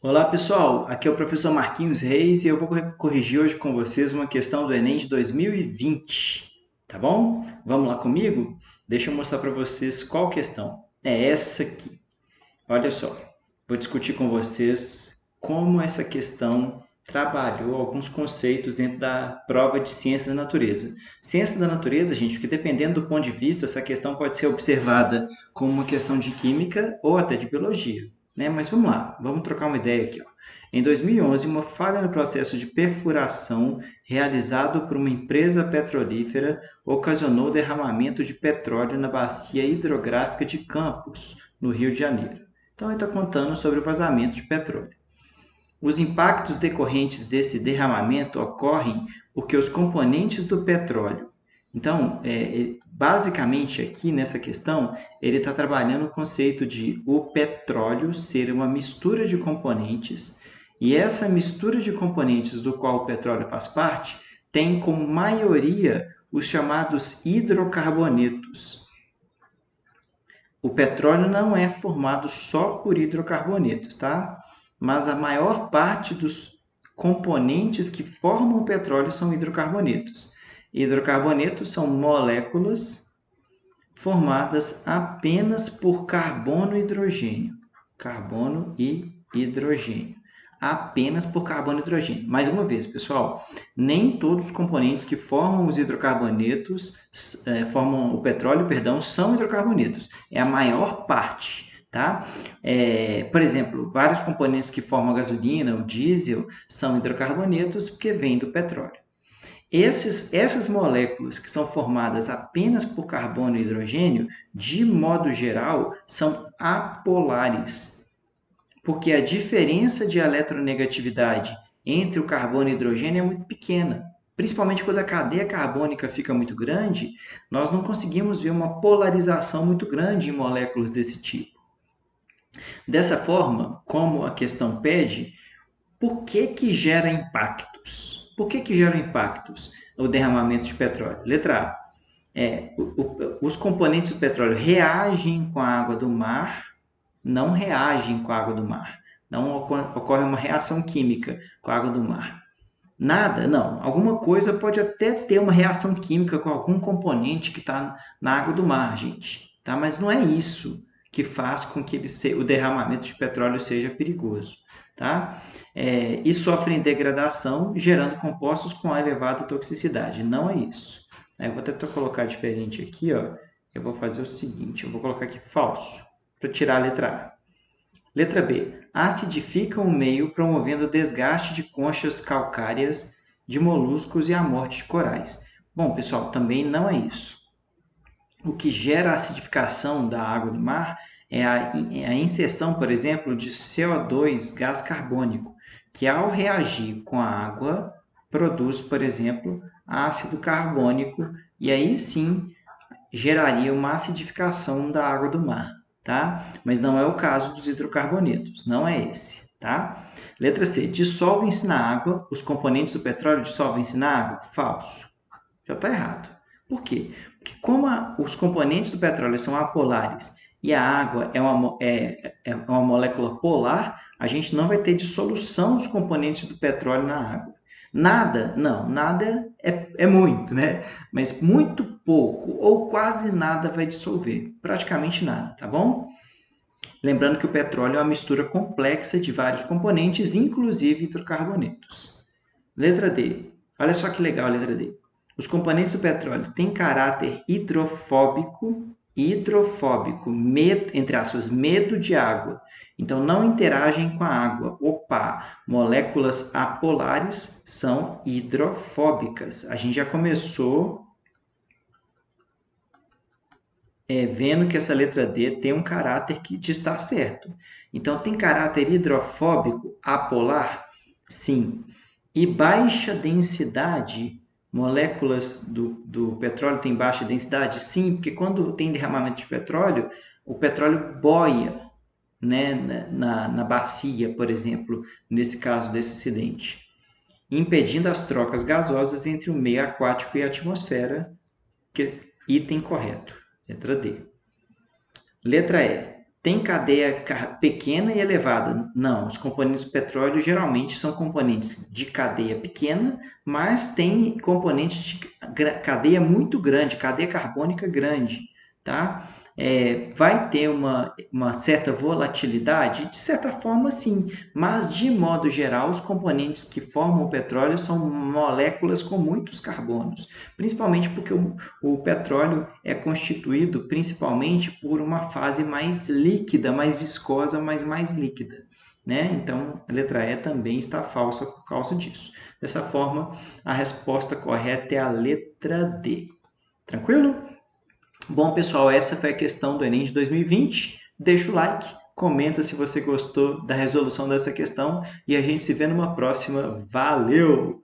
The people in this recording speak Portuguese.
Olá pessoal, aqui é o professor Marquinhos Reis e eu vou corrigir hoje com vocês uma questão do Enem de 2020, tá bom? Vamos lá comigo? Deixa eu mostrar para vocês qual questão. É essa aqui. Olha só, vou discutir com vocês como essa questão trabalhou alguns conceitos dentro da prova de ciência da natureza. Ciência da natureza, gente, porque dependendo do ponto de vista, essa questão pode ser observada como uma questão de química ou até de biologia, né? Mas vamos lá, vamos trocar uma ideia aqui, ó. Em 2011, uma falha no processo de perfuração realizado por uma empresa petrolífera ocasionou o derramamento de petróleo na bacia hidrográfica de Campos, no Rio de Janeiro. Então, ele está contando sobre o vazamento de petróleo. Os impactos decorrentes desse derramamento ocorrem porque os componentes do petróleo. Então, basicamente aqui nessa questão, ele está trabalhando o conceito de o petróleo ser uma mistura de componentes, e essa mistura de componentes do qual o petróleo faz parte tem como maioria os chamados hidrocarbonetos. O petróleo não é formado só por hidrocarbonetos, tá? Mas a maior parte dos componentes que formam o petróleo são hidrocarbonetos. Hidrocarbonetos são moléculas formadas apenas por carbono e hidrogênio. Carbono e hidrogênio. Apenas por carbono e hidrogênio. Mais uma vez, pessoal, nem todos os componentes que formam os hidrocarbonetos, formam o petróleo, perdão, são hidrocarbonetos. É a maior parte. Tá? Por exemplo, vários componentes que formam a gasolina, o diesel, são hidrocarbonetos porque vêm do petróleo. Essas moléculas que são formadas apenas por carbono e hidrogênio, de modo geral, são apolares, porque a diferença de eletronegatividade entre o carbono e o hidrogênio é muito pequena. Principalmente quando a cadeia carbônica fica muito grande, nós não conseguimos ver uma polarização muito grande em moléculas desse tipo. Dessa forma, como a questão pede, por que gera impactos? Por que gera impactos o derramamento de petróleo? Letra A. Os componentes do petróleo reagem com a água do mar, não reagem com a água do mar. Não ocorre uma reação química com a água do mar. Nada, não. Alguma coisa pode até ter uma reação química com algum componente que está na água do mar, gente. Tá? Mas não é isso que faz com que o derramamento de petróleo seja perigoso. Tá? E sofrem degradação, gerando compostos com elevada toxicidade. Não é isso. Eu vou tentar colocar diferente aqui. Ó. Eu vou fazer o seguinte, eu vou colocar aqui falso, para tirar a letra A. Letra B. Acidificam o meio, promovendo o desgaste de conchas calcárias de moluscos e a morte de corais. Bom, pessoal, também não é isso. O que gera a acidificação da água do mar é a inserção, por exemplo, de CO2, gás carbônico, que ao reagir com a água, produz, por exemplo, ácido carbônico, e aí sim geraria uma acidificação da água do mar. Tá? Mas não é o caso dos hidrocarbonetos, não é esse, tá? Letra C, dissolvem-se na água, os componentes do petróleo dissolvem-se na água? Falso. Já está errado. Por quê? Porque como os componentes do petróleo são apolares e a água é uma molécula polar, a gente não vai ter dissolução dos componentes do petróleo na água. Nada, não, nada é muito, né? Mas muito pouco ou quase nada vai dissolver, praticamente nada, tá bom? Lembrando que o petróleo é uma mistura complexa de vários componentes, inclusive hidrocarbonetos. Letra D. Olha só que legal a letra D. Os componentes do petróleo têm caráter hidrofóbico, entre aspas, medo de água. Então, não interagem com a água. Opa, moléculas apolares são hidrofóbicas. A gente já começou vendo que essa letra D tem um caráter que está certo. Então, tem caráter hidrofóbico apolar? Sim. E baixa densidade, moléculas do petróleo têm baixa densidade? Sim, porque quando tem derramamento de petróleo, o petróleo boia, né, na bacia, por exemplo, nesse caso desse acidente, impedindo as trocas gasosas entre o meio aquático e a atmosfera, item correto, letra D. Letra E. Tem cadeia pequena e elevada? Não, os componentes do petróleo geralmente são componentes de cadeia pequena, mas tem componentes de cadeia muito grande, cadeia carbônica grande, tá? Vai ter uma certa volatilidade? De certa forma, sim, mas de modo geral, os componentes que formam o petróleo são moléculas com muitos carbonos, principalmente porque o petróleo é constituído principalmente por uma fase mais líquida, mais viscosa, mas mais líquida, né? Então, a letra E também está falsa por causa disso. Dessa forma, a resposta correta é a letra D. Tranquilo? Bom, pessoal, essa foi a questão do Enem de 2020. Deixa o like, comenta se você gostou da resolução dessa questão e a gente se vê numa próxima. Valeu!